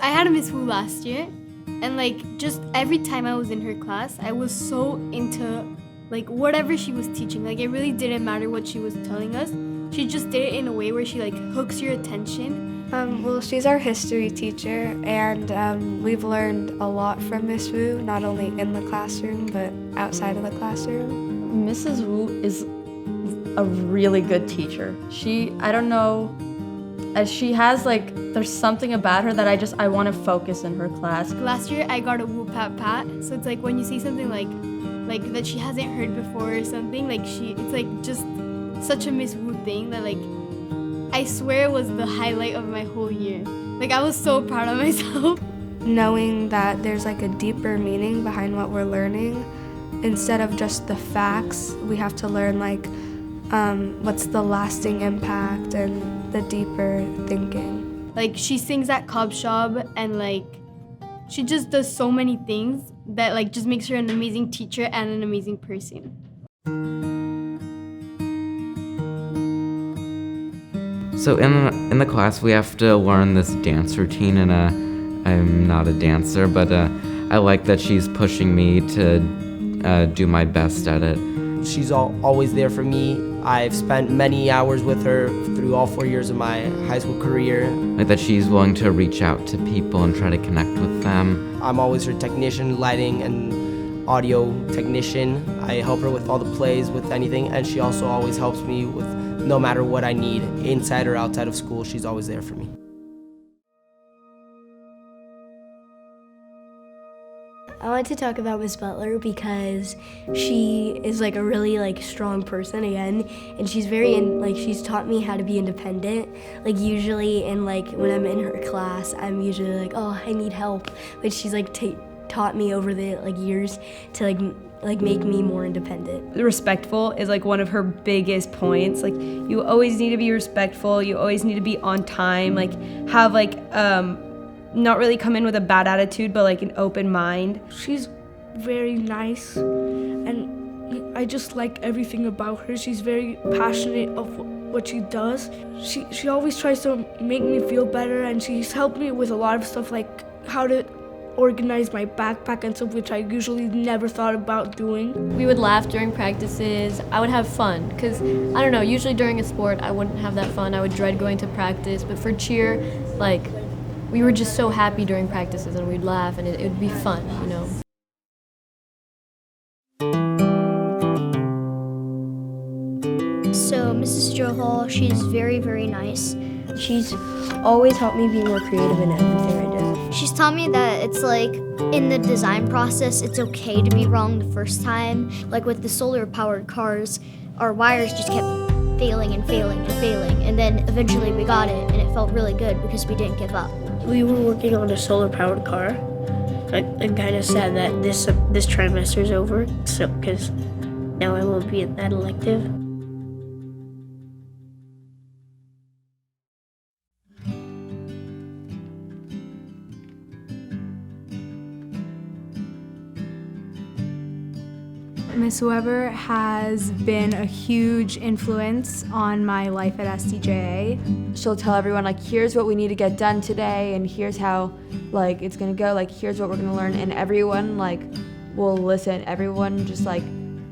I had a Miss Wu last year, and like just every time I was in her class, I was so into like whatever she was teaching. Like it really didn't matter what she was telling us. She just did it in a way where she like hooks your attention. Well, she's our history teacher, and we've learned a lot from Miss Wu, not only in the classroom, but outside of the classroom. Mrs. Wu is a really good teacher. I don't know, as she has like, there's something about her that I want to focus in her class. Last year I got a Wu Pat Pat, so it's like when you see something like that she hasn't heard before or something, like it's like just such a Miss Wu thing that like I swear it was the highlight of my whole year. Like I was so proud of myself. Knowing that there's like a deeper meaning behind what we're learning, instead of just the facts, we have to learn like what's the lasting impact and the deeper thinking. Like she sings at Cobb Shop, and like she just does so many things that like just makes her an amazing teacher and an amazing person. So in the class we have to learn this dance routine, and I'm not a dancer, but I like that she's pushing me to do my best at it. She's always there for me. I've spent many hours with her through all 4 years of my high school career. Like that she's willing to reach out to people and try to connect with them. I'm always her technician, lighting and audio technician. I help her with all the plays, with anything, and she also always helps me with no matter what I need, inside or outside of school. She's always there for me. I wanted to talk about Miss Butler because she is like a really like strong person again, and she's she's taught me how to be independent. Like usually when I'm in her class, I'm usually like, oh, I need help, but she's like taught me over the like years to like make me more independent. Respectful is like one of her biggest points. Like you always need to be respectful, you always need to be on time, like have like not really come in with a bad attitude, but like an open mind. She's very nice, and I just like everything about her. She's very passionate of what she does. She always tries to make me feel better, and she's helped me with a lot of stuff like how to organize my backpack and stuff, which I usually never thought about doing. We would laugh during practices. I would have fun because, I don't know, usually during a sport I wouldn't have that fun. I would dread going to practice, but for cheer, like, we were just so happy during practices and we'd laugh and it would be fun, you know. So Mrs. Johal, she's very, very nice. She's always helped me be more creative in everything I do. She's taught me that it's like in the design process, it's okay to be wrong the first time. Like with the solar-powered cars, our wires just kept failing and failing and failing, and then eventually we got it, and it felt really good because we didn't give up. We were working on a solar-powered car. I'm kind of sad that this trimester is over, so because now I won't be at that elective. Miss Weber has been a huge influence on my life at STJA. She'll tell everyone like, here's what we need to get done today, and here's how like it's gonna go, like here's what we're gonna learn, and everyone like will listen. Everyone just like,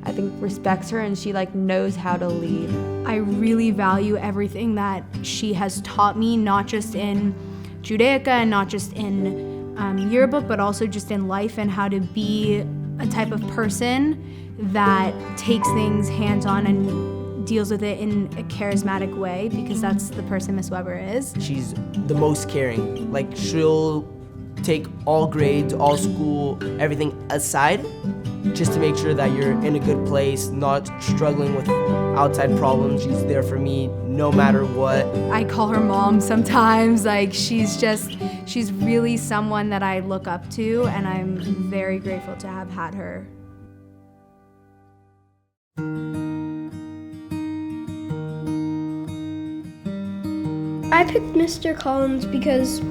I think, respects her, and she like knows how to lead. I really value everything that she has taught me, not just in Judaica and not just in yearbook, but also just in life, and how to be a type of person that takes things hands-on and deals with it in a charismatic way, because that's the person Miss Weber is. She's the most caring. Like she'll take all grades, all school, everything aside, just to make sure that you're in a good place, not struggling with outside problems. She's there for me no matter what. I call her mom sometimes. Like she's really someone that I look up to, and I'm very grateful to have had her. I picked Mr. Collins because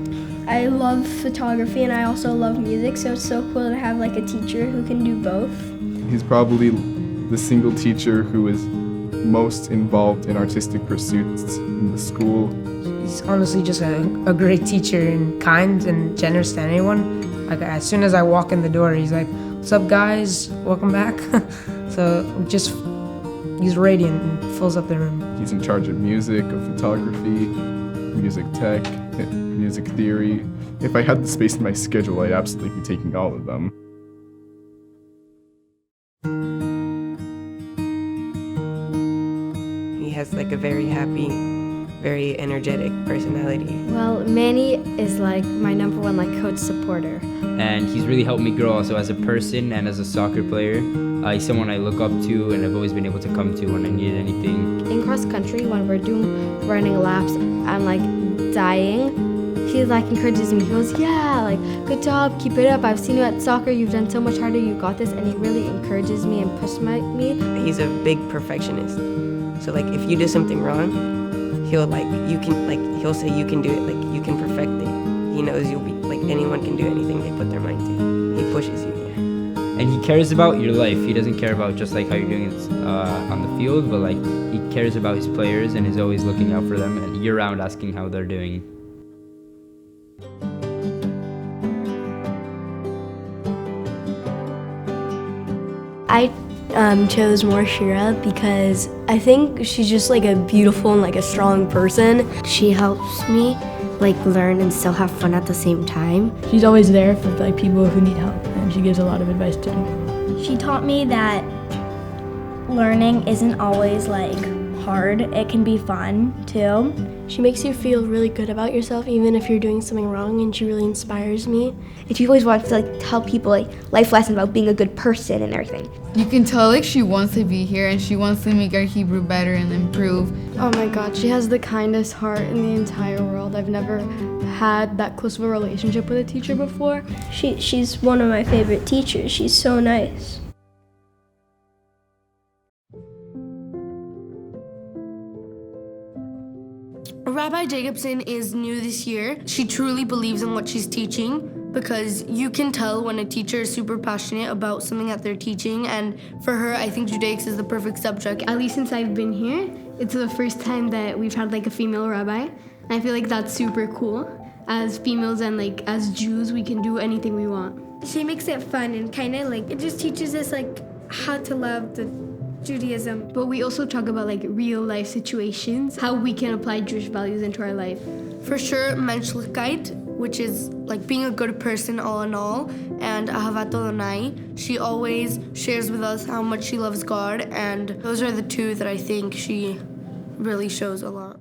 I love photography and I also love music, so it's so cool to have like a teacher who can do both. He's probably the single teacher who is most involved in artistic pursuits in the school. He's honestly just a great teacher and kind and generous to anyone. Like as soon as I walk in the door, he's like, "What's up, guys? Welcome back." So he's radiant and fills up the room. He's in charge of music, of photography, music tech, music theory. If I had the space in my schedule, I'd absolutely be taking all of them. He has like a very happy, very energetic personality. Well, Manny is like my number one like coach supporter. And he's really helped me grow also as a person and as a soccer player. He's someone I look up to and I've always been able to come to when I need anything. In cross country, when we're doing running laps, I'm like dying. He like encourages me. He goes, "Yeah, like good job, keep it up. I've seen you at soccer. You've done so much harder. You got this." And he really encourages me and pushes me. He's a big perfectionist. So like if you do something wrong, he'll say you can do it. Like you can perfect it. He knows you'll be like anyone can do anything they put their mind to. He pushes you. And he cares about your life. He doesn't care about just like how you're doing it on the field, but like he cares about his players and is always looking out for them and year round asking how they're doing. I chose Morshira because I think she's just like a beautiful and like a strong person. She helps me like learn and still have fun at the same time. She's always there for like people who need help, and she gives a lot of advice to me. She taught me that learning isn't always like hard. It can be fun too. She makes you feel really good about yourself even if you're doing something wrong, and she really inspires me. And she always wants to like tell people like life lessons about being a good person and everything. You can tell like she wants to be here and she wants to make our Hebrew better and improve. Oh my God, she has the kindest heart in the entire world. I've never had that close of a relationship with a teacher before. She's one of my favorite teachers. She's so nice. Rabbi Jacobson is new this year. She truly believes in what she's teaching because you can tell when a teacher is super passionate about something that they're teaching, and for her, I think Judaics is the perfect subject. At least since I've been here, it's the first time that we've had like a female rabbi, and I feel like that's super cool. As females and like as Jews, we can do anything we want. She makes it fun and kind of like, it just teaches us like how to love the Judaism. But we also talk about like real life situations, how we can apply Jewish values into our life. For sure, menschlichkeit, which is like being a good person all in all, and ahavat Adonai. She always shares with us how much she loves God, and those are the two that I think she really shows a lot.